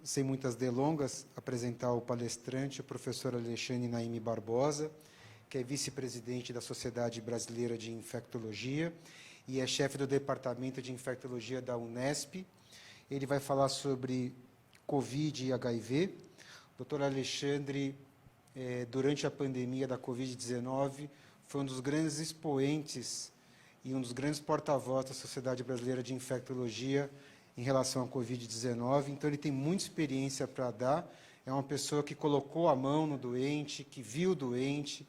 sem muitas delongas, apresentar o palestrante, o professor Alexandre Naime Barbosa, que é vice-presidente da Sociedade Brasileira de Infectologia e é chefe do Departamento de Infectologia da Unesp. Ele vai falar sobre Covid e HIV. O doutor Alexandre, durante a pandemia da Covid-19, foi um dos grandes expoentes e um dos grandes porta-vozes da Sociedade Brasileira de Infectologia em relação à Covid-19. Então, ele tem muita experiência para dar. É uma pessoa que colocou a mão no doente, que viu o doente,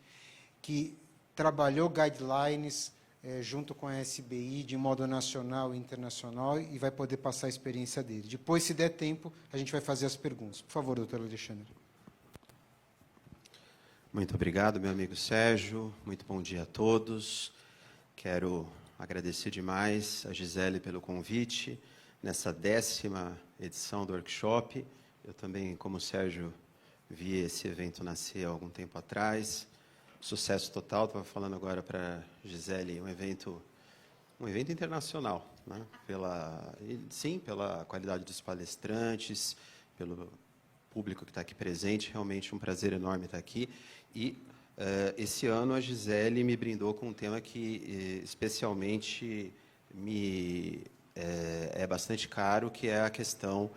que trabalhou guidelines junto com a SBI, de modo nacional e internacional, e vai poder passar a experiência dele. Depois, se der tempo, a gente vai fazer as perguntas. Por favor, doutor Alexandre. Muito obrigado, meu amigo Sérgio. Muito bom dia a todos. Quero agradecer demais a Gisele pelo convite nessa 10ª edição do workshop. Eu também, como o Sérgio, vi esse evento nascer há algum tempo atrás. Sucesso total. Estava falando agora para a Gisele, um evento internacional, né? Pela qualidade dos palestrantes, pelo público que está aqui presente. Realmente um prazer enorme estar aqui. E esse ano a Gisele me brindou com um tema que especialmente me é bastante caro, que é a questão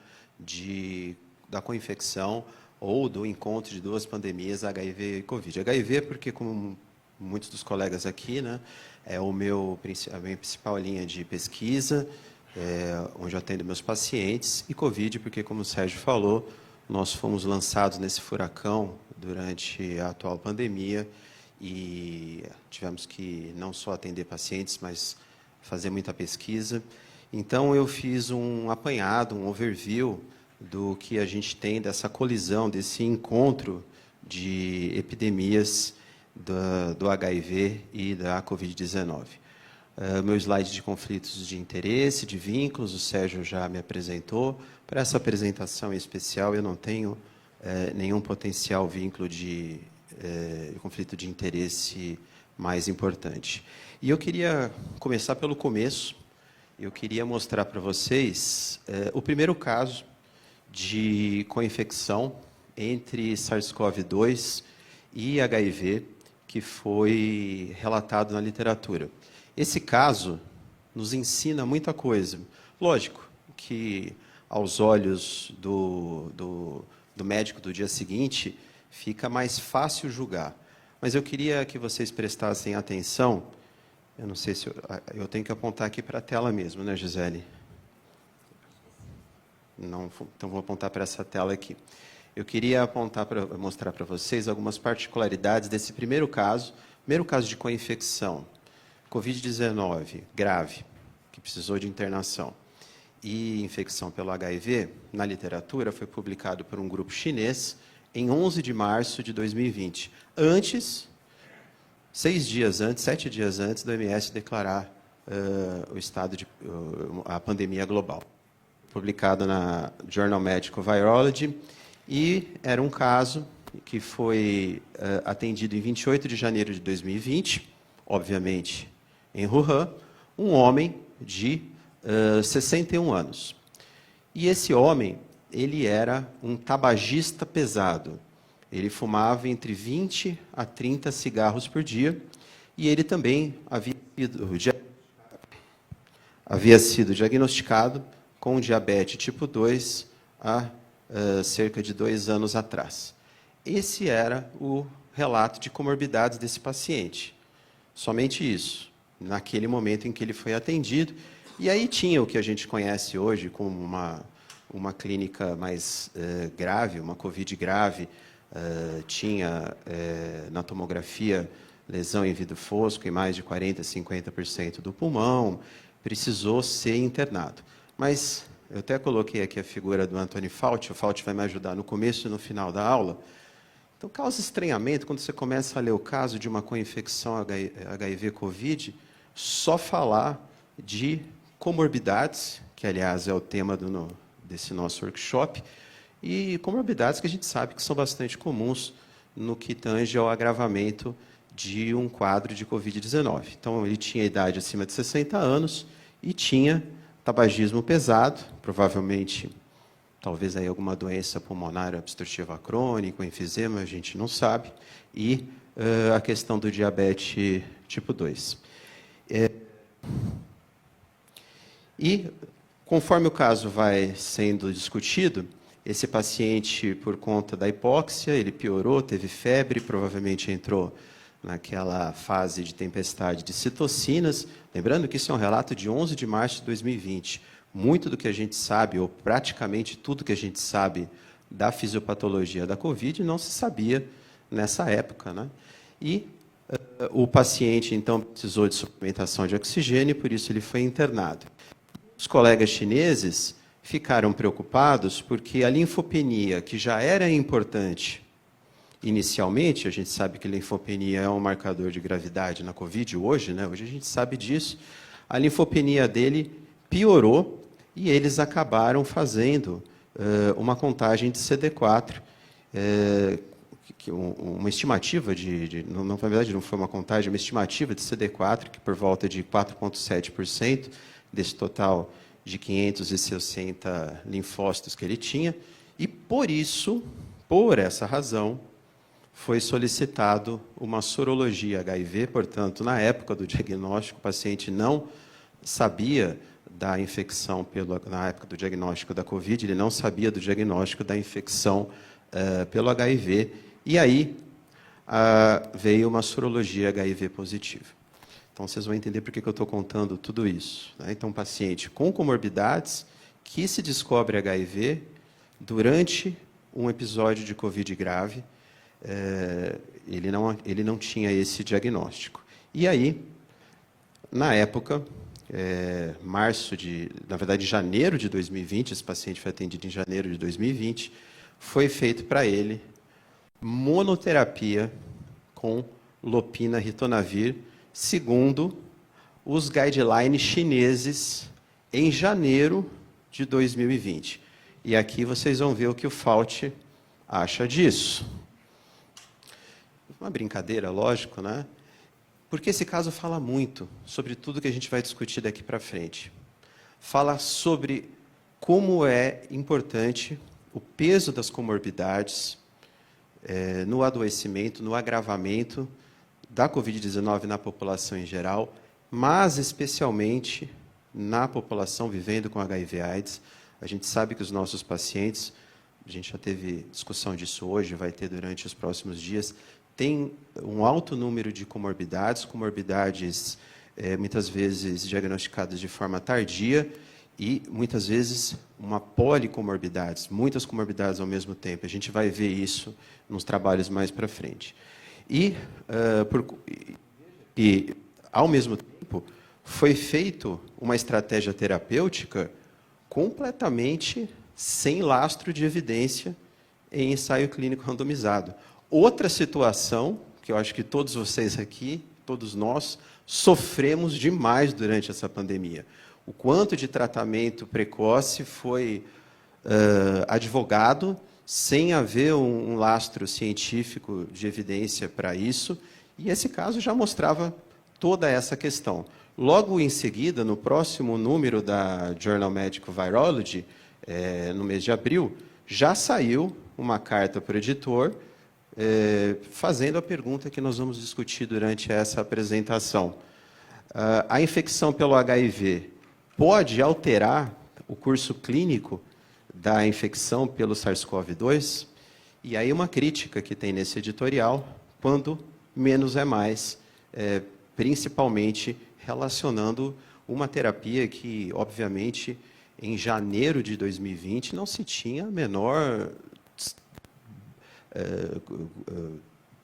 da coinfecção ou do encontro de duas pandemias, HIV e Covid. HIV porque, como muitos dos colegas aqui, né, é a minha principal linha de pesquisa, onde eu atendo meus pacientes, e Covid porque, como o Sérgio falou, nós fomos lançados nesse furacão durante a atual pandemia e tivemos que não só atender pacientes, mas fazer muita pesquisa. Então, eu fiz um apanhado, um overview do que a gente tem dessa colisão, desse encontro de epidemias do HIV e da Covid-19. Meu slide de conflitos de interesse, de vínculos, o Sérgio já me apresentou. Para essa apresentação em especial, eu não tenho nenhum potencial vínculo de conflito de interesse mais importante. E eu queria começar pelo começo. Eu queria mostrar para vocês o primeiro caso de coinfecção entre SARS-CoV-2 e HIV que foi relatado na literatura. Esse caso nos ensina muita coisa. Lógico que, aos olhos do médico do dia seguinte, fica mais fácil julgar. Mas eu queria que vocês prestassem atenção. Eu não sei se eu tenho que apontar aqui para a tela mesmo, né, Gisele? Não, então vou apontar para essa tela aqui. Eu queria mostrar para vocês algumas particularidades desse primeiro caso de coinfecção, Covid-19 grave, que precisou de internação, e infecção pelo HIV, na literatura, foi publicado por um grupo chinês em 11 de março de 2020, 7 dias antes do OMS declarar a pandemia global. Publicado na Journal Medical Virology, e era um caso que foi atendido em 28 de janeiro de 2020, obviamente em Wuhan, um homem de 61 anos. E esse homem, ele era um tabagista pesado. Ele fumava entre 20 a 30 cigarros por dia, e ele também havia sido diagnosticado com diabetes tipo 2 há cerca de 2 anos atrás. Esse era o relato de comorbidades desse paciente. Somente isso, naquele momento em que ele foi atendido. E aí tinha o que a gente conhece hoje como uma clínica mais grave, uma Covid grave, tinha na tomografia lesão em vidro fosco em mais de 40%, 50% do pulmão, precisou ser internado. Mas eu até coloquei aqui a figura do Anthony Fauci, o Fauci vai me ajudar no começo e no final da aula. Então, causa estranhamento quando você começa a ler o caso de uma coinfecção HIV-Covid, só falar de comorbidades, que, aliás, é o tema desse nosso workshop, e comorbidades que a gente sabe que são bastante comuns no que tange ao agravamento de um quadro de Covid-19. Então, ele tinha idade acima de 60 anos e tinha tabagismo pesado, provavelmente talvez aí alguma doença pulmonar obstrutiva crônica, enfisema, a gente não sabe, e a questão do diabetes tipo 2. E, conforme o caso vai sendo discutido, esse paciente, por conta da hipóxia, ele piorou, teve febre, provavelmente entrou naquela fase de tempestade de citocinas. Lembrando que isso é um relato de 11 de março de 2020. Muito do que a gente sabe, ou praticamente tudo que a gente sabe da fisiopatologia da Covid, não se sabia nessa época, né? E o paciente, então, precisou de suplementação de oxigênio, e por isso ele foi internado. Os colegas chineses ficaram preocupados porque a linfopenia, que já era importante inicialmente, a gente sabe que linfopenia é um marcador de gravidade na Covid hoje, né? Hoje a gente sabe disso, a linfopenia dele piorou e eles acabaram fazendo uma contagem de CD4, uma estimativa na verdade não foi uma contagem, uma estimativa de CD4, que por volta de 4,7% desse total de 560 linfócitos que ele tinha, e por isso, por essa razão, foi solicitado uma sorologia HIV, portanto, na época do diagnóstico, o paciente não sabia da infecção, na época do diagnóstico da Covid, ele não sabia do diagnóstico da infecção pelo HIV, e aí veio uma sorologia HIV positiva. Então, vocês vão entender por que eu estou contando tudo isso, né? Então, um paciente com comorbidades que se descobre HIV durante um episódio de Covid grave, ele não tinha esse diagnóstico. E aí, na época, na verdade, janeiro de 2020, esse paciente foi atendido em janeiro de 2020, foi feito para ele monoterapia com lopina ritonavir, segundo os guidelines chineses, em janeiro de 2020. E aqui vocês vão ver o que o Fauci acha disso. Uma brincadeira, lógico, né? Porque esse caso fala muito sobre tudo que a gente vai discutir daqui para frente. Fala sobre como é importante o peso das comorbidades no adoecimento, no agravamento da Covid-19 na população em geral, mas especialmente na população vivendo com HIV/AIDS. A gente sabe que os nossos pacientes, a gente já teve discussão disso hoje, vai ter durante os próximos dias, tem um alto número de comorbidades muitas vezes diagnosticadas de forma tardia e muitas vezes uma policomorbidades, muitas comorbidades ao mesmo tempo. A gente vai ver isso nos trabalhos mais para frente. E, ao mesmo tempo, foi feita uma estratégia terapêutica completamente sem lastro de evidência em ensaio clínico randomizado. Outra situação, que eu acho que todos vocês aqui, todos nós, sofremos demais durante essa pandemia. O quanto de tratamento precoce foi advogado sem haver um lastro científico de evidência para isso, e esse caso já mostrava toda essa questão. Logo em seguida, no próximo número da Journal Medical Virology, no mês de abril, já saiu uma carta para o editor fazendo a pergunta que nós vamos discutir durante essa apresentação. A infecção pelo HIV pode alterar o curso clínico da infecção pelo SARS-CoV-2? E aí uma crítica que tem nesse editorial, quando menos é mais, principalmente relacionando uma terapia que, obviamente, em janeiro de 2020 não se tinha menor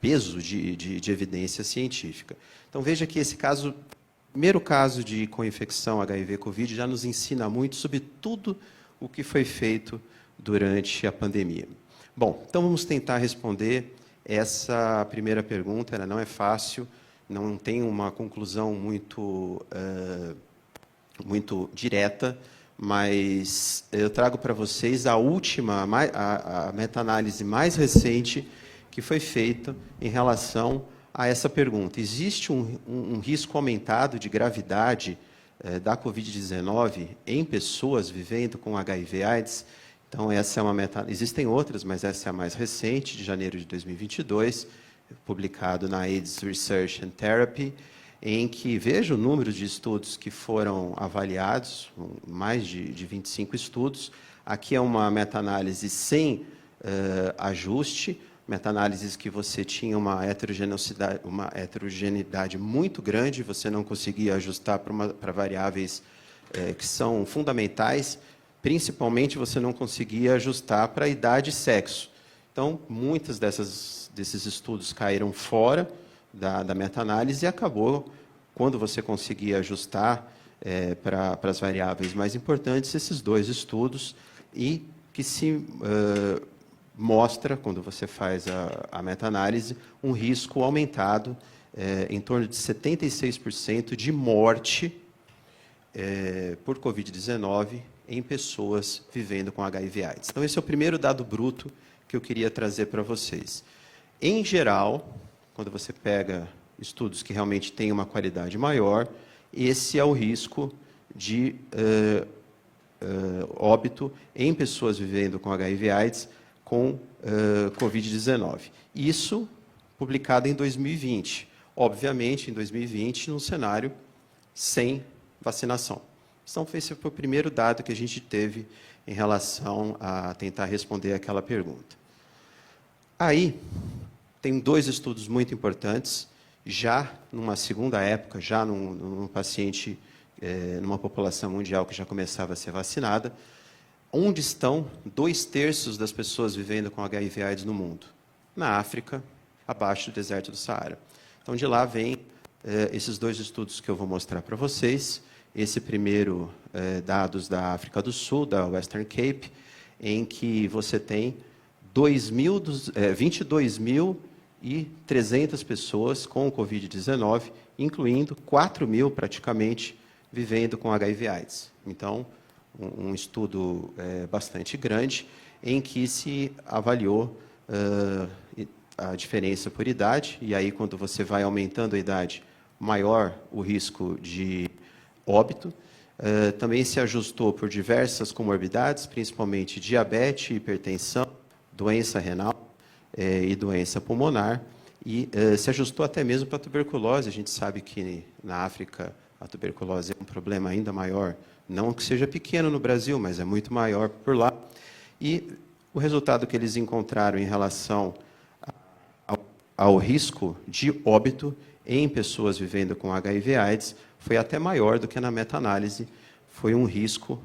peso de evidência científica. Então, veja que esse caso, primeiro caso de coinfecção HIV-Covid, já nos ensina muito sobre tudo o que foi feito durante a pandemia. Bom, então vamos tentar responder essa primeira pergunta. Ela não é fácil, não tem uma conclusão muito direta, mas eu trago para vocês a última, a meta-análise mais recente que foi feita em relação a essa pergunta. Existe um risco aumentado de gravidade da Covid-19 em pessoas vivendo com HIV/AIDS? Então, essa é uma existem outras, mas essa é a mais recente, de janeiro de 2022, publicado na AIDS Research and Therapy, em que veja o número de estudos que foram avaliados, mais de 25 estudos. Aqui é uma meta-análise sem ajuste, meta-análises que você tinha uma heterogeneidade muito grande, você não conseguia ajustar para variáveis que são fundamentais, principalmente você não conseguia ajustar para idade e sexo. Então, muitos desses estudos caíram fora da meta-análise e acabou, quando você conseguia ajustar para as variáveis mais importantes, esses dois estudos, e que se mostra, quando você faz a meta-análise, um risco aumentado em torno de 76% de morte por Covid-19 em pessoas vivendo com HIV/AIDS. Então, esse é o primeiro dado bruto que eu queria trazer para vocês. Em geral, quando você pega estudos que realmente têm uma qualidade maior, esse é o risco de óbito em pessoas vivendo com HIV/AIDS com Covid-19. Isso publicado em 2020. Obviamente, em 2020, num cenário sem vacinação. Então, esse foi o primeiro dado que a gente teve em relação a tentar responder aquela pergunta. Aí, tem dois estudos muito importantes, já numa segunda época, já num paciente, numa população mundial que já começava a ser vacinada, onde estão 2/3 das pessoas vivendo com HIV/AIDS no mundo? Na África, abaixo do deserto do Saara. Então, de lá vem esses dois estudos que eu vou mostrar para vocês. Esse primeiro, dados da África do Sul, da Western Cape, em que você tem 22.300 pessoas com Covid-19, incluindo 4.000, praticamente, vivendo com HIV/AIDS. Então, um estudo bastante grande, em que se avaliou a diferença por idade, e aí, quando você vai aumentando a idade, maior o risco de óbito. Também se ajustou por diversas comorbidades, principalmente diabetes, hipertensão, doença renal e doença pulmonar, e se ajustou até mesmo para a tuberculose. A gente sabe que na África a tuberculose é um problema ainda maior, não que seja pequeno no Brasil, mas é muito maior por lá. E o resultado que eles encontraram em relação ao risco de óbito em pessoas vivendo com HIV/AIDS foi até maior do que na meta-análise. Foi um risco,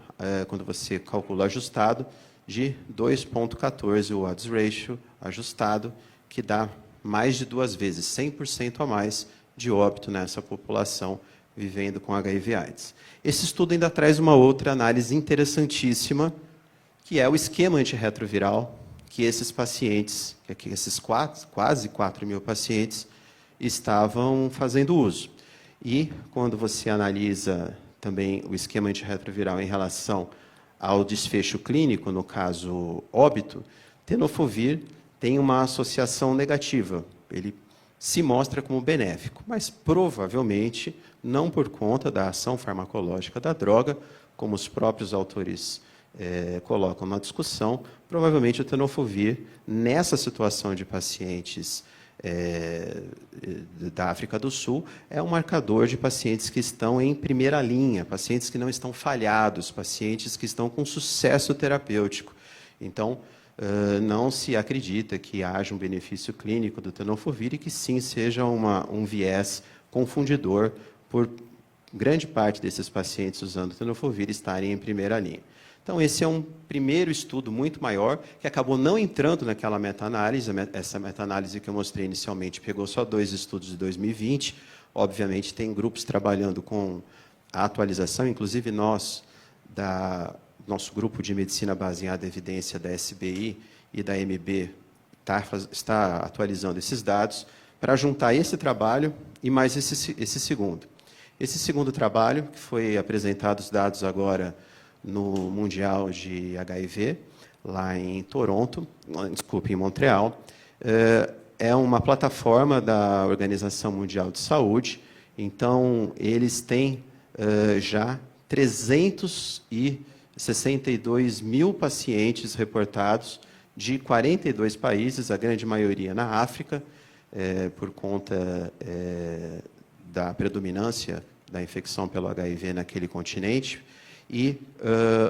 quando você calcula ajustado, de 2,14 o odds ratio ajustado, que dá mais de 2 vezes, 100% a mais de óbito nessa população vivendo com HIV/AIDS. Esse estudo ainda traz uma outra análise interessantíssima, que é o esquema antirretroviral que esses pacientes, que esses quase 4.000 pacientes, estavam fazendo uso. E, quando você analisa também o esquema antirretroviral em relação ao desfecho clínico, no caso óbito, tenofovir tem uma associação negativa. Ele se mostra como benéfico, mas provavelmente não por conta da ação farmacológica da droga, como os próprios autores colocam na discussão. Provavelmente o tenofovir, nessa situação de pacientes da África do Sul, é um marcador de pacientes que estão em primeira linha, pacientes que não estão falhados, pacientes que estão com sucesso terapêutico. Então, não se acredita que haja um benefício clínico do tenofovir e que sim seja um viés confundidor por grande parte desses pacientes usando tenofovir estarem em primeira linha. Então, esse é um primeiro estudo muito maior, que acabou não entrando naquela meta-análise. Essa meta-análise que eu mostrei inicialmente pegou só 2 estudos de 2020. Obviamente, tem grupos trabalhando com a atualização, inclusive nós, nosso grupo de medicina baseada em evidência da SBI e da MB, está atualizando esses dados para juntar esse trabalho e mais esse segundo. Esse segundo trabalho, que foi apresentado os dados agora no Mundial de HIV, lá em em Montreal, é uma plataforma da Organização Mundial de Saúde. Então, eles têm já 360 62 mil pacientes reportados de 42 países, a grande maioria na África, por conta da predominância da infecção pelo HIV naquele continente. E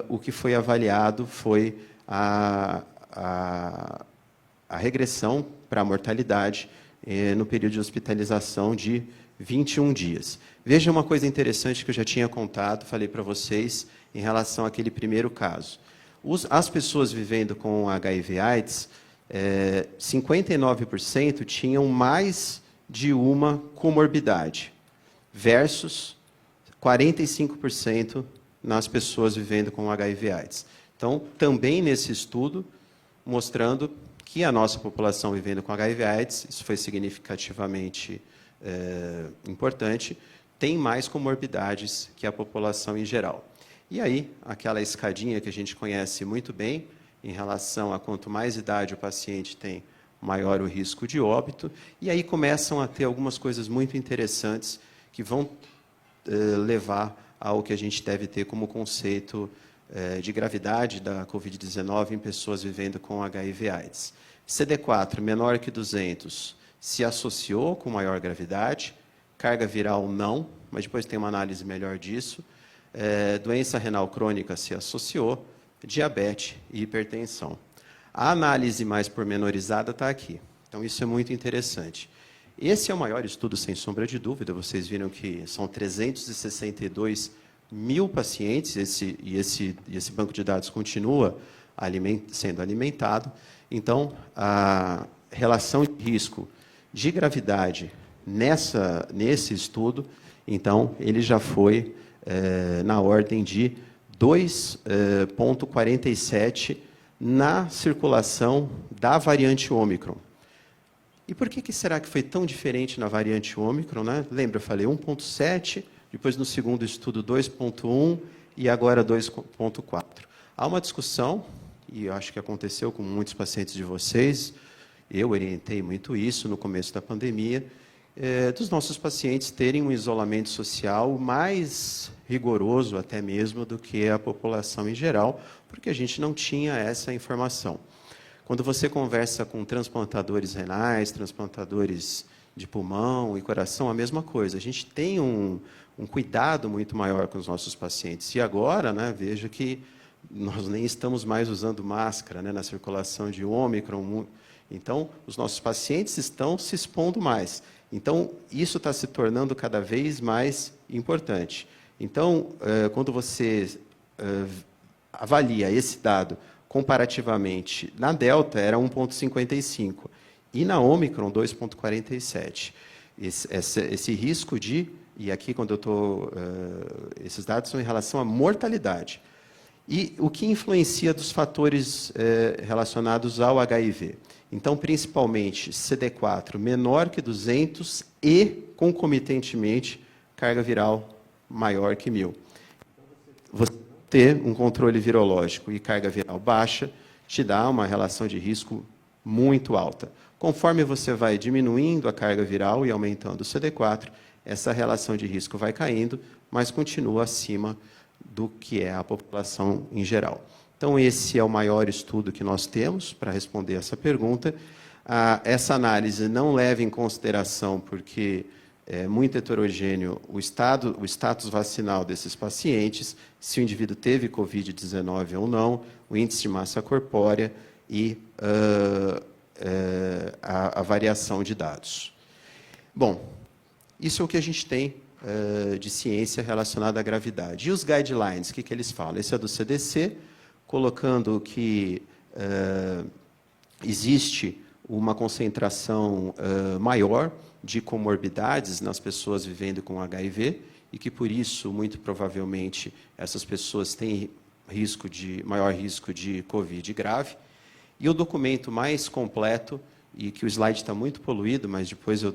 o que foi avaliado foi a regressão para a mortalidade no período de hospitalização de 21 dias. Veja uma coisa interessante que eu já tinha contado, falei para vocês, em relação àquele primeiro caso. As pessoas vivendo com HIV/AIDS, 59% tinham mais de uma comorbidade, versus 45% nas pessoas vivendo com HIV/AIDS. Então, também nesse estudo, mostrando que a nossa população vivendo com HIV/AIDS, isso foi significativamente importante, tem mais comorbidades que a população em geral. E aí, aquela escadinha que a gente conhece muito bem, em relação a quanto mais idade o paciente tem, maior o risco de óbito, e aí começam a ter algumas coisas muito interessantes que vão levar ao que a gente deve ter como conceito de gravidade da Covid-19 em pessoas vivendo com HIV/AIDS. CD4 menor que 200 se associou com maior gravidade, carga viral não, mas depois tem uma análise melhor disso. Doença renal crônica se associou, diabetes e hipertensão. A análise mais pormenorizada está aqui. Então, isso é muito interessante. Esse é o maior estudo, sem sombra de dúvida. Vocês viram que são 362 mil pacientes, e esse banco de dados continua sendo alimentado. Então, a relação de risco de gravidade nesse estudo, então, ele já foi na ordem de 2,47 na circulação da variante Ômicron. E por que será que foi tão diferente na variante Ômicron, né? Lembra, eu falei 1,7, depois no segundo estudo 2,1 e agora 2,4. Há uma discussão, e eu acho que aconteceu com muitos pacientes de vocês, eu orientei muito isso no começo da pandemia, dos nossos pacientes terem um isolamento social mais rigoroso até mesmo do que a população em geral, porque a gente não tinha essa informação. Quando você conversa com transplantadores renais, transplantadores de pulmão e coração, a mesma coisa. A gente tem um cuidado muito maior com os nossos pacientes. E agora, né, veja que nós nem estamos mais usando máscara, né, na circulação de Ômicron. Então, os nossos pacientes estão se expondo mais. Então, isso está se tornando cada vez mais importante. Então, quando você avalia esse dado comparativamente, na Delta era 1,55 e na Ômicron 2,47. Esse risco de, e aqui quando eu estou, esses dados são em relação à mortalidade. E o que influencia dos fatores relacionados ao HIV? Então, principalmente, CD4 menor que 200 e, concomitantemente, carga viral maior que 1.000. Você ter um controle virológico e carga viral baixa te dá uma relação de risco muito alta. Conforme você vai diminuindo a carga viral e aumentando o CD4, essa relação de risco vai caindo, mas continua acima do que é a população em geral. Então, esse é o maior estudo que nós temos para responder essa pergunta. Essa análise não leva em consideração, porque é muito heterogêneo, o status vacinal desses pacientes, se o indivíduo teve Covid-19 ou não, o índice de massa corpórea e a variação de dados. Bom, isso é o que a gente tem de ciência relacionada à gravidade. E os guidelines, o que eles falam? Esse é do CDC, colocando que existe uma concentração maior de comorbidades nas pessoas vivendo com HIV e que, por isso, muito provavelmente, essas pessoas têm maior risco de Covid grave. E o documento mais completo, e que o slide está muito poluído, mas depois eu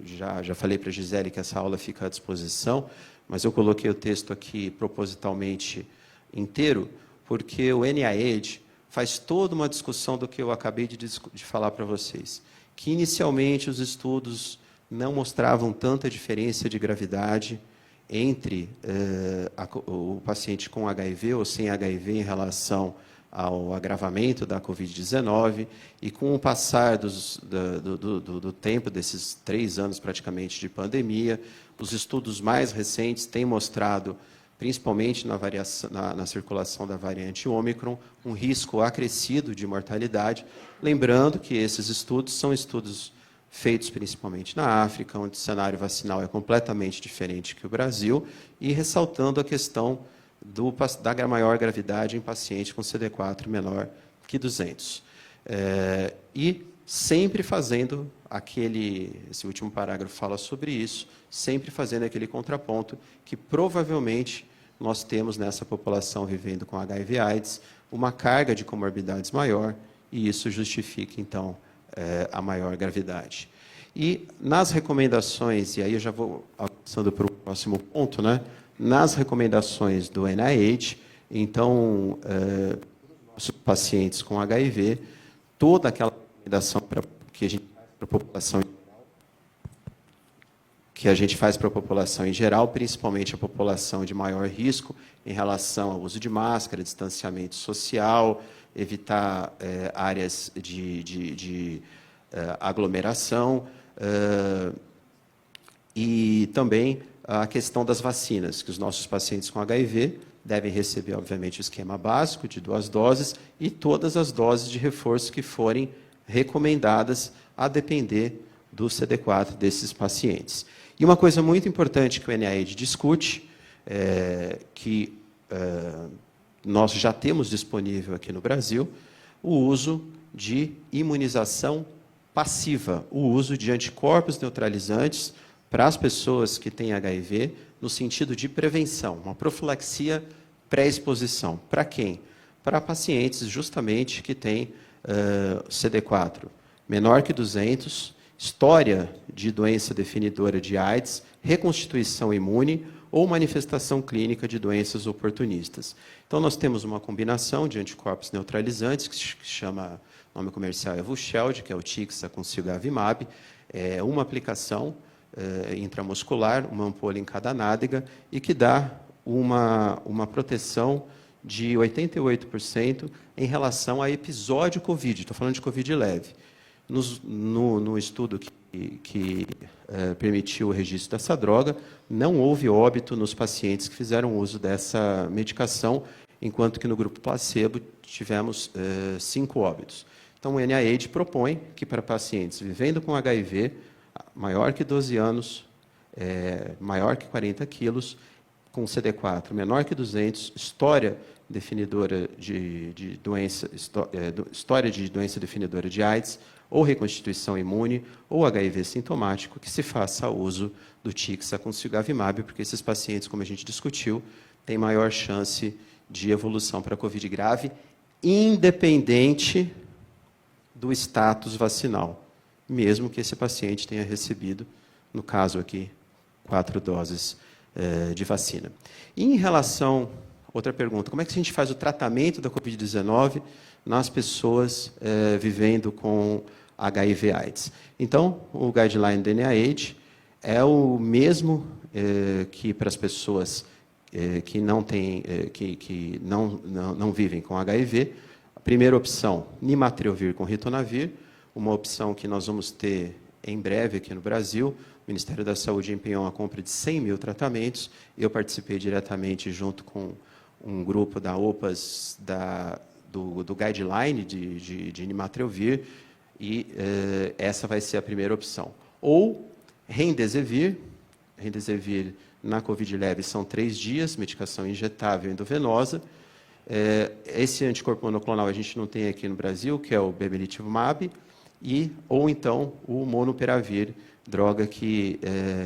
já falei para a Gisele que essa aula fica à disposição, mas eu coloquei o texto aqui propositalmente inteiro, porque o NIH faz toda uma discussão do que eu acabei de falar para vocês, que inicialmente os estudos não mostravam tanta diferença de gravidade entre o paciente com HIV ou sem HIV em relação ao agravamento da Covid-19, e com o passar do tempo, desses 3 anos praticamente de pandemia, os estudos mais recentes têm mostrado, principalmente na circulação da variante Ômicron, um risco acrescido de mortalidade. Lembrando que esses estudos são estudos feitos principalmente na África, onde o cenário vacinal é completamente diferente que o Brasil, e ressaltando a questão da maior gravidade em paciente com CD4 menor que 200. E sempre fazendo esse último parágrafo fala sobre isso, sempre fazendo aquele contraponto que provavelmente nós temos nessa população vivendo com HIV/AIDS uma carga de comorbidades maior, e isso justifica, então, a maior gravidade. E nas recomendações, e aí eu já vou avançando para o próximo ponto, né? Nas recomendações do NIH, então, os pacientes com HIV, toda aquela recomendação que a gente faz para a população em geral, principalmente a população de maior risco em relação ao uso de máscara, distanciamento social, evitar áreas de aglomeração, e também a questão das vacinas, que os nossos pacientes com HIV devem receber, obviamente, o esquema básico de 2 doses e todas as doses de reforço que forem recomendadas, a depender do CD4 desses pacientes. E uma coisa muito importante que o NIH discute, que nós já temos disponível aqui no Brasil, o uso de imunização passiva, o uso de anticorpos neutralizantes para as pessoas que têm HIV, no sentido de prevenção, uma profilaxia pré-exposição. Para quem? Para pacientes, justamente, que têm CD4 menor que 200, história de doença definidora de AIDS, reconstituição imune ou manifestação clínica de doenças oportunistas. Então, nós temos uma combinação de anticorpos neutralizantes, que se chama, o nome comercial é Vusheld, que é o Tixa com Cilgavimab, uma aplicação intramuscular, uma ampola em cada nádega, e que dá uma proteção de 88% em relação a episódio COVID. Estou falando de COVID leve. No estudo que permitiu o registro dessa droga, não houve óbito nos pacientes que fizeram uso dessa medicação, enquanto que no grupo placebo tivemos 5 óbitos. Então, o NIH propõe que para pacientes vivendo com HIV, maior que 12 anos, maior que 40 quilos, com CD4 menor que 200, história definidora de doença, história de doença definidora de AIDS, ou reconstituição imune, ou HIV sintomático, que se faça uso do Tixa com Cilgavimab, porque esses pacientes, como a gente discutiu, têm maior chance de evolução para COVID grave, independente do status vacinal, mesmo que esse paciente tenha recebido, no caso aqui, 4 doses de vacina. E em relação, outra pergunta, como é que a gente faz o tratamento da Covid-19 nas pessoas vivendo com HIV/AIDS? Então, o guideline do NIH é o mesmo que para as pessoas que não vivem com HIV. A primeira opção, Nimatrelvir com Ritonavir, uma opção que nós vamos ter em breve aqui no Brasil. O Ministério da Saúde empenhou a compra de 100 mil tratamentos. Eu participei diretamente junto com um grupo da OPAS do guideline de Nimatrelvir, e essa vai ser a primeira opção. Ou Remdesivir na Covid leve são 3 dias, medicação injetável endovenosa. Esse anticorpo monoclonal a gente não tem aqui no Brasil, que é o Bebelizumab, ou então o Monopiravir, droga que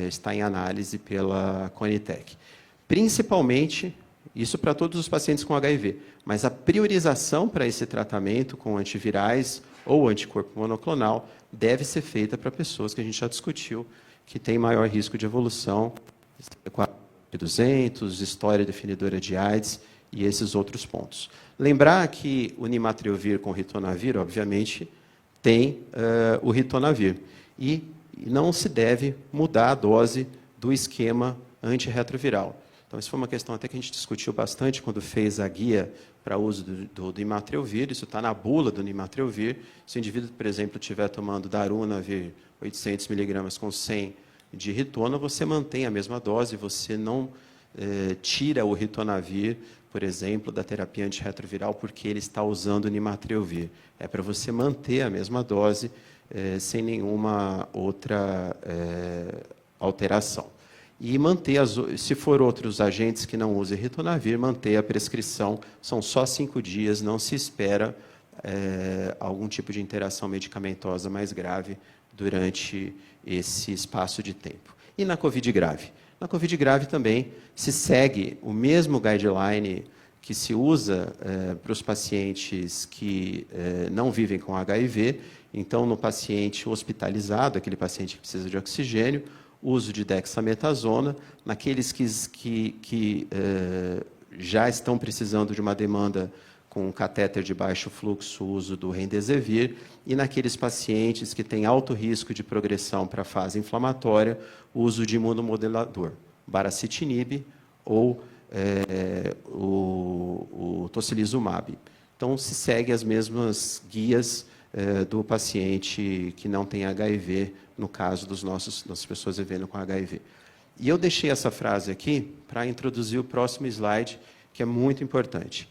está em análise pela Conitec. Principalmente, isso para todos os pacientes com HIV, mas a priorização para esse tratamento com antivirais ou anticorpo monoclonal deve ser feita para pessoas que a gente já discutiu, que têm maior risco de evolução, 200, história definidora de AIDS e esses outros pontos. Lembrar que o Nimatrelvir com Ritonavir, obviamente, tem o Ritonavir. E não se deve mudar a dose do esquema antirretroviral. Então, isso foi uma questão até que a gente discutiu bastante quando fez a guia para uso do Imatrelvir. Isso está na bula do Imatrelvir. Se o indivíduo, por exemplo, estiver tomando Darunavir 800 mg com 100 de ritona, você mantém a mesma dose, você não tira o ritonavir, por exemplo, da terapia antirretroviral, porque ele está usando o Imatrelvir. É para você manter a mesma dose sem nenhuma outra alteração. E manter, se for outros agentes que não usem ritonavir, manter a prescrição, são só 5 dias, não se espera algum tipo de interação medicamentosa mais grave durante esse espaço de tempo. E na COVID grave? Na COVID grave também se segue o mesmo guideline que se usa para os pacientes que não vivem com HIV. Então, no paciente hospitalizado, aquele paciente que precisa de oxigênio, uso de dexametasona. Naqueles que já estão precisando de uma demanda com catéter de baixo fluxo, uso do Remdesivir, e naqueles pacientes que têm alto risco de progressão para a fase inflamatória, uso de imunomodulador, baricitinib ou o tocilizumab. Então, se segue as mesmas guias do paciente que não tem HIV, no caso das pessoas vivendo com HIV. E eu deixei essa frase aqui para introduzir o próximo slide, que é muito importante.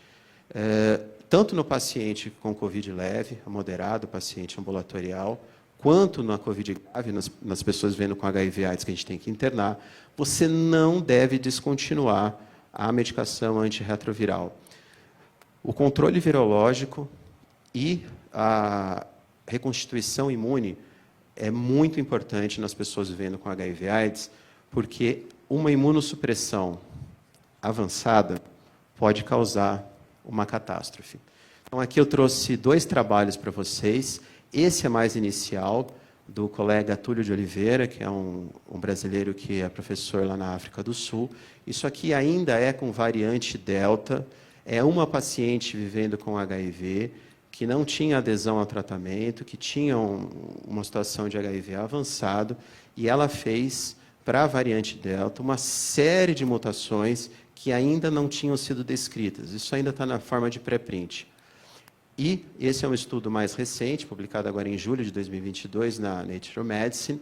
Tanto no paciente com COVID leve, moderado, paciente ambulatorial, quanto na COVID grave, nas pessoas vivendo com HIV/AIDS que a gente tem que internar, você não deve descontinuar a medicação antirretroviral. O controle virológico e a reconstituição imune é muito importante nas pessoas vivendo com HIV/AIDS, porque uma imunossupressão avançada pode causar uma catástrofe. Então, aqui eu trouxe 2 trabalhos para vocês. Esse é mais inicial, do colega Túlio de Oliveira, que é um brasileiro que é professor lá na África do Sul. Isso aqui ainda é com variante Delta. É uma paciente vivendo com HIV, que não tinha adesão ao tratamento, que tinha uma situação de HIV avançado, e ela fez, para a variante Delta, uma série de mutações que ainda não tinham sido descritas. Isso ainda está na forma de pré-print. E esse é um estudo mais recente, publicado agora em julho de 2022, na Nature Medicine,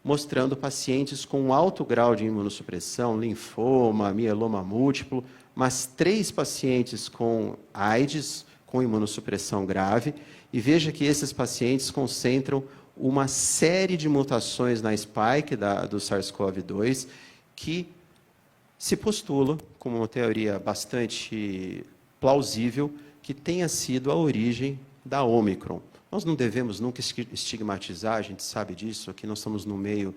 mostrando pacientes com alto grau de imunossupressão, linfoma, mieloma múltiplo, mas 3 pacientes com AIDS, com imunossupressão grave, e veja que esses pacientes concentram uma série de mutações na spike do SARS-CoV-2, que se postula, como uma teoria bastante plausível, que tenha sido a origem da Ômicron. Nós não devemos nunca estigmatizar, a gente sabe disso, aqui nós estamos no meio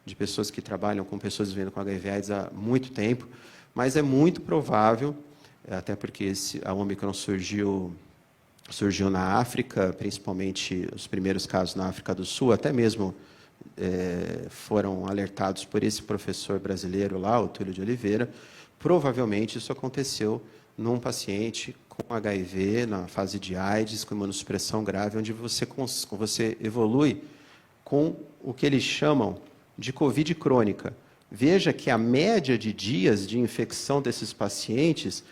de pessoas que trabalham com pessoas vivendo com HIV/AIDS há muito tempo, mas é muito provável, até porque a Ômicron surgiu na África, principalmente os primeiros casos na África do Sul, até mesmo foram alertados por esse professor brasileiro lá, o Túlio de Oliveira. Provavelmente isso aconteceu num paciente com HIV, na fase de AIDS, com imunossupressão grave, onde você evolui com o que eles chamam de COVID crônica. Veja que a média de dias de infecção desses pacientes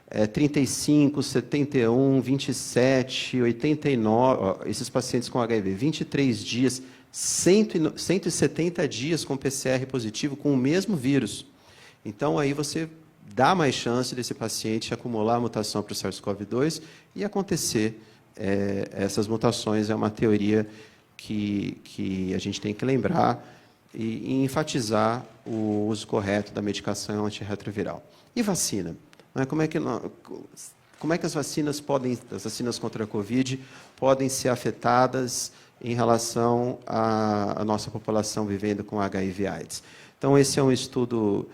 é 35, 71, 27, 89, esses pacientes com HIV, 23 dias, 170 dias com PCR positivo com o mesmo vírus. Então, aí você dá mais chance desse paciente acumular a mutação para o SARS-CoV-2 e acontecer essas mutações. É uma teoria que a gente tem que lembrar e enfatizar o uso correto da medicação antirretroviral. E vacina? Como é que as vacinas contra a Covid podem ser afetadas em relação à nossa população vivendo com HIV/AIDS? Então, esse é um estudo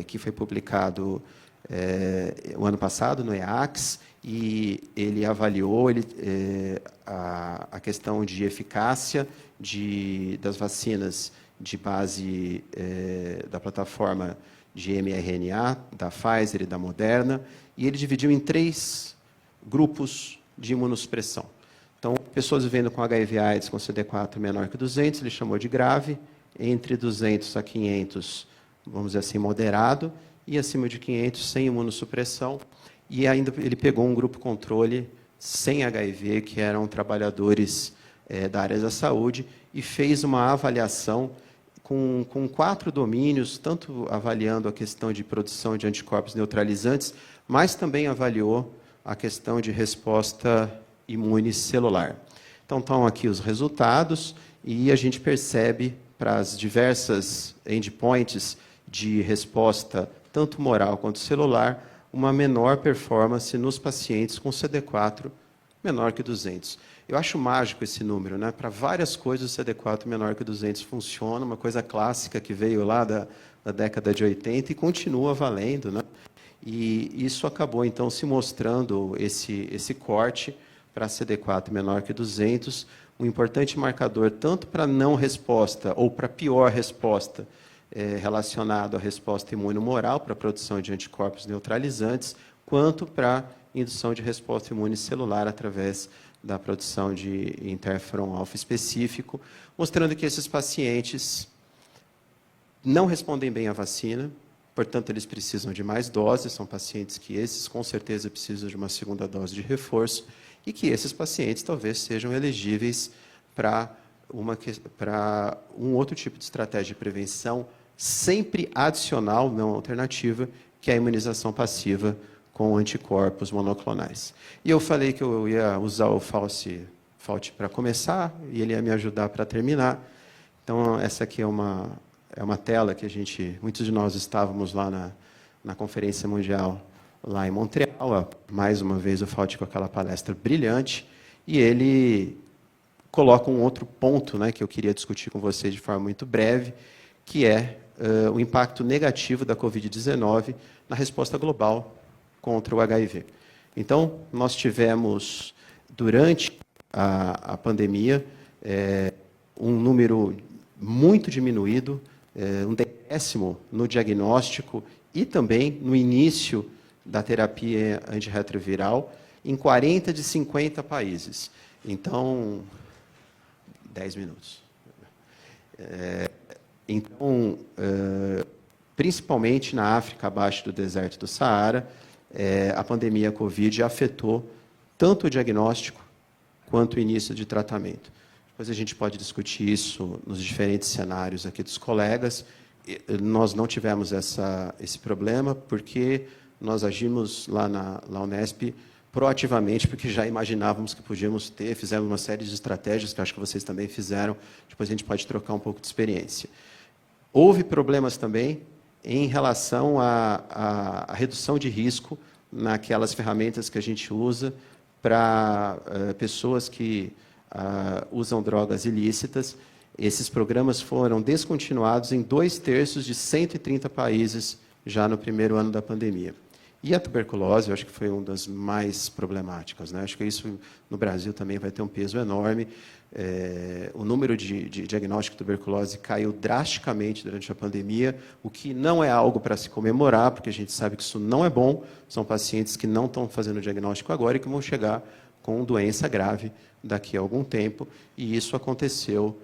que foi publicado o ano passado no EACS, e ele avaliou a questão de eficácia das vacinas de base da plataforma de mRNA, da Pfizer e da Moderna, e ele dividiu em 3 grupos de imunossupressão. Então, pessoas vivendo com HIV/AIDS com CD4 menor que 200, ele chamou de grave, entre 200 a 500 vamos dizer assim, moderado, e acima de 500, sem imunossupressão, e ainda ele pegou um grupo controle sem HIV, que eram trabalhadores da área da saúde, e fez uma avaliação com 4 domínios, tanto avaliando a questão de produção de anticorpos neutralizantes, mas também avaliou a questão de resposta imune celular. Então, estão aqui os resultados, e a gente percebe, para as diversas endpoints de resposta, tanto moral quanto celular, uma menor performance nos pacientes com CD4 menor que 200. Eu acho mágico esse número, né? Para várias coisas, o CD4 menor que 200 funciona, uma coisa clássica que veio lá da década de 80 e continua valendo, né? E isso acabou, então, se mostrando esse corte para CD4 menor que 200, um importante marcador tanto para não resposta ou para pior resposta relacionado à resposta imunomoral, para a produção de anticorpos neutralizantes, quanto para indução de resposta imune celular através da produção de interferon alfa específico, mostrando que esses pacientes não respondem bem à vacina, portanto, eles precisam de mais doses, são pacientes que esses, com certeza, precisam de uma segunda dose de reforço, e que esses pacientes talvez sejam elegíveis para um outro tipo de estratégia de prevenção, sempre adicional, não alternativa, que é a imunização passiva com anticorpos monoclonais. E eu falei que eu ia usar o Fauci para começar, e ele ia me ajudar para terminar. Então, essa aqui é uma tela que muitos de nós estávamos lá na Conferência Mundial, lá em Montreal, mais uma vez o Fauci com aquela palestra brilhante, e ele coloca um outro ponto, né, que eu queria discutir com vocês de forma muito breve, que é o impacto negativo da Covid-19 na resposta global contra o HIV. Então, nós tivemos, durante a pandemia, um número muito diminuído, um decréscimo no diagnóstico e também no início da terapia antirretroviral em 40 de 50 países. Então, 10 minutos. Então, principalmente na África, abaixo do deserto do Saara, a pandemia Covid afetou tanto o diagnóstico quanto o início de tratamento. Depois a gente pode discutir isso nos diferentes cenários aqui dos colegas. Nós não tivemos esse problema, porque nós agimos lá na Unesp proativamente, porque já imaginávamos que podíamos ter, fizemos uma série de estratégias, que acho que vocês também fizeram, depois a gente pode trocar um pouco de experiência. Houve problemas também em relação à redução de risco naquelas ferramentas que a gente usa para pessoas que usam drogas ilícitas. Esses programas foram descontinuados em 2/3 de 130 países já no primeiro ano da pandemia. E a tuberculose, eu acho que foi uma das mais problemáticas, né? Acho que isso no Brasil também vai ter um peso enorme. O número de diagnóstico de tuberculose caiu drasticamente durante a pandemia, o que não é algo para se comemorar, porque a gente sabe que isso não é bom. São pacientes que não estão fazendo diagnóstico agora e que vão chegar com doença grave daqui a algum tempo, e isso aconteceu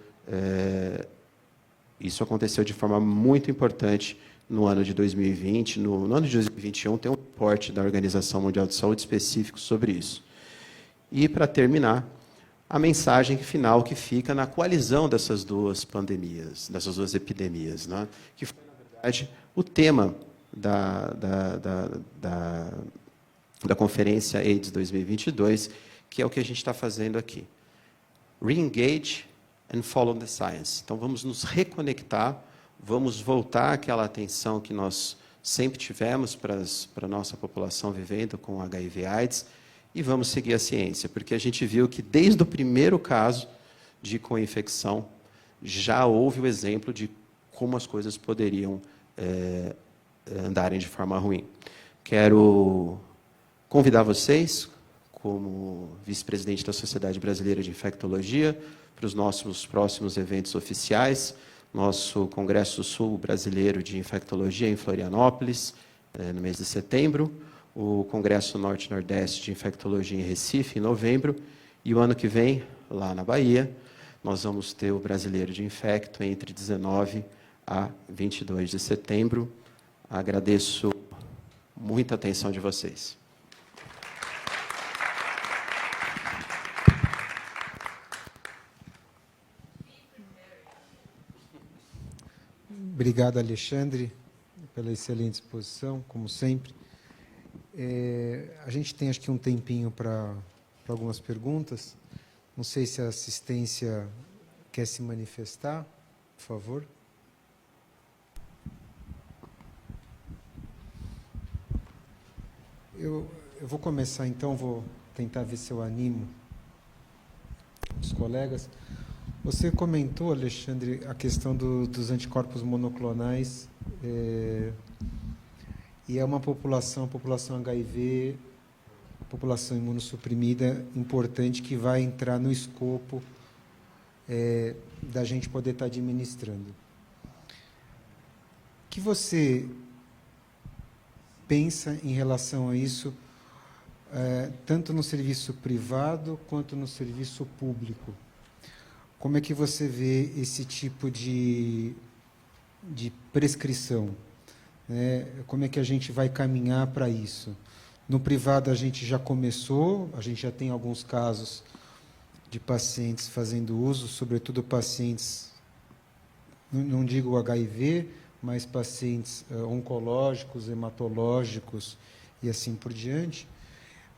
de forma muito importante no ano de 2020. No ano de 2021, tem um reporte da Organização Mundial de Saúde específico sobre isso. E, para terminar, a mensagem final que fica na coalizão dessas duas pandemias, dessas duas epidemias, né? Que foi, na verdade, o tema da Conferência AIDS 2022, que é o que a gente está fazendo aqui. Re-engage and follow the science. Então, vamos nos reconectar, vamos voltar àquela atenção que nós sempre tivemos para a nossa população vivendo com HIV/AIDS, e vamos seguir a ciência, porque a gente viu que desde o primeiro caso de co-infecção já houve o exemplo de como as coisas poderiam andarem de forma ruim. Quero convidar vocês, como vice-presidente da Sociedade Brasileira de Infectologia, para os nossos próximos eventos oficiais, nosso Congresso Sul Brasileiro de Infectologia em Florianópolis, no mês de setembro, o Congresso Norte-Nordeste de Infectologia em Recife, em novembro, e o ano que vem, lá na Bahia, nós vamos ter o Brasileiro de Infecto entre 19 a 22 de setembro. Agradeço muita atenção de vocês. Obrigado, Alexandre, pela excelente exposição, como sempre. A gente tem, acho que, um tempinho para algumas perguntas. Não sei se a assistência quer se manifestar, por favor. Eu vou começar, então, vou tentar ver se eu animo os colegas. Você comentou, Alexandre, a questão dos anticorpos monoclonais, e é uma população HIV, população imunossuprimida importante, que vai entrar no escopo da gente poder estar administrando. O que você pensa em relação a isso, tanto no serviço privado quanto no serviço público? Como é que você vê esse tipo de prescrição? Como é que a gente vai caminhar para isso? No privado, a gente já começou, a gente já tem alguns casos de pacientes fazendo uso, sobretudo pacientes, não digo HIV, mas pacientes oncológicos, hematológicos e assim por diante.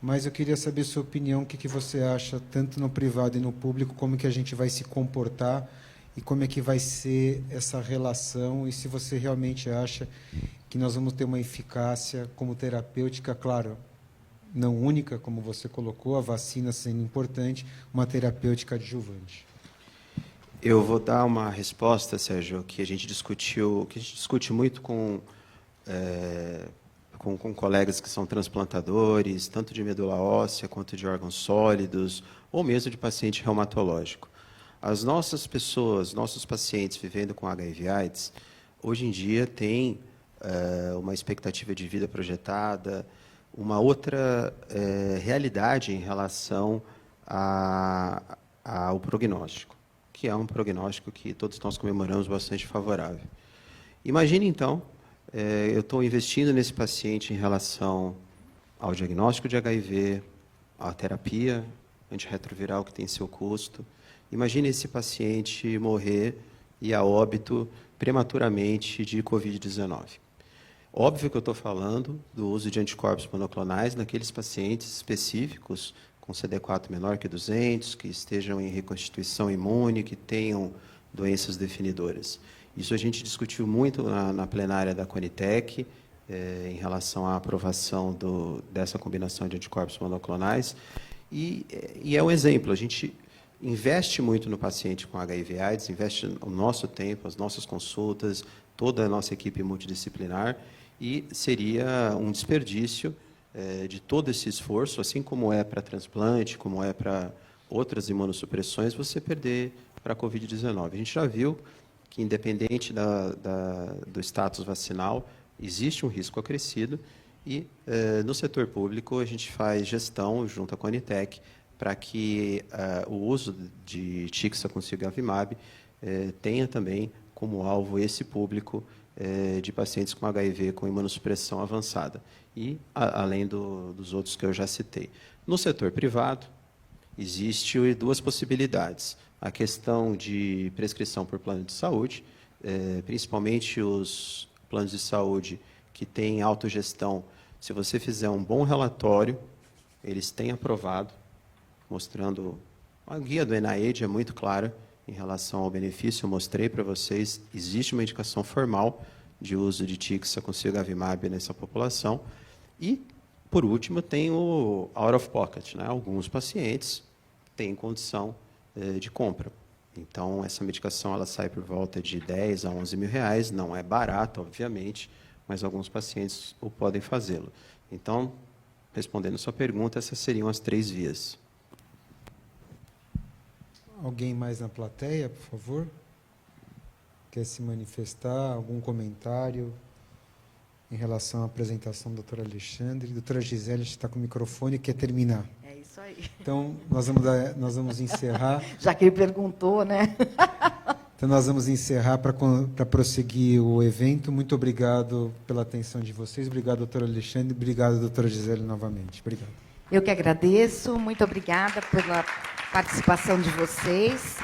Mas eu queria saber a sua opinião, o que você acha, tanto no privado e no público, como que a gente vai se comportar e como é que vai ser essa relação, e se você realmente acha que nós vamos ter uma eficácia como terapêutica, claro, não única, como você colocou, a vacina sendo importante, uma terapêutica adjuvante. Eu vou dar uma resposta, Sérgio, que a gente discute muito com colegas que são transplantadores, tanto de medula óssea quanto de órgãos sólidos, ou mesmo de paciente reumatológico. As nossas pessoas, nossos pacientes vivendo com HIV/AIDS, hoje em dia têm uma expectativa de vida projetada, uma outra realidade em relação ao prognóstico, que é um prognóstico que todos nós comemoramos bastante favorável. Imagine, então, eu estou investindo nesse paciente em relação ao diagnóstico de HIV, à terapia antirretroviral que tem seu custo. Imagine esse paciente morrer e a óbito prematuramente de Covid-19. Óbvio que eu estou falando do uso de anticorpos monoclonais naqueles pacientes específicos com CD4 menor que 200, que estejam em reconstituição imune, que tenham doenças definidoras. Isso a gente discutiu muito na plenária da Conitec, em relação à aprovação dessa combinação de anticorpos monoclonais. E é um exemplo, a gente investe muito no paciente com HIV/AIDS, investe o nosso tempo, as nossas consultas, toda a nossa equipe multidisciplinar, e seria um desperdício de todo esse esforço, assim como é para transplante, como é para outras imunossupressões, você perder para a Covid-19. A gente já viu que, independente do status vacinal, existe um risco acrescido, e no setor público a gente faz gestão junto à Conitec para que o uso de Tixagevimab tenha também como alvo esse público de pacientes com HIV com imunossupressão avançada, e além dos outros que eu já citei. No setor privado, existem duas possibilidades. A questão de prescrição por plano de saúde, principalmente os planos de saúde que têm autogestão. Se você fizer um bom relatório, eles têm aprovado, mostrando, a guia do NIH é muito clara em relação ao benefício, eu mostrei para vocês, existe uma indicação formal de uso de Tixagevimab nessa população. E, por último, tem o out of pocket, né? Alguns pacientes têm condição de compra. Então, essa medicação ela sai por volta de 10 a 11 mil reais, não é barato, obviamente, mas alguns pacientes podem fazê-lo. Então, respondendo a sua pergunta, essas seriam as 3 vias. Alguém mais na plateia, por favor? Quer se manifestar? Algum comentário em relação à apresentação do doutor Alexandre? Doutora Gisele está com o microfone e quer terminar. É isso aí. Então, nós vamos encerrar. Já que ele perguntou, né? Então, nós vamos encerrar para prosseguir o evento. Muito obrigado pela atenção de vocês. Obrigado, doutor Alexandre. Obrigado, doutora Gisele, novamente. Obrigado. Eu que agradeço. Muito obrigada pela participação de vocês.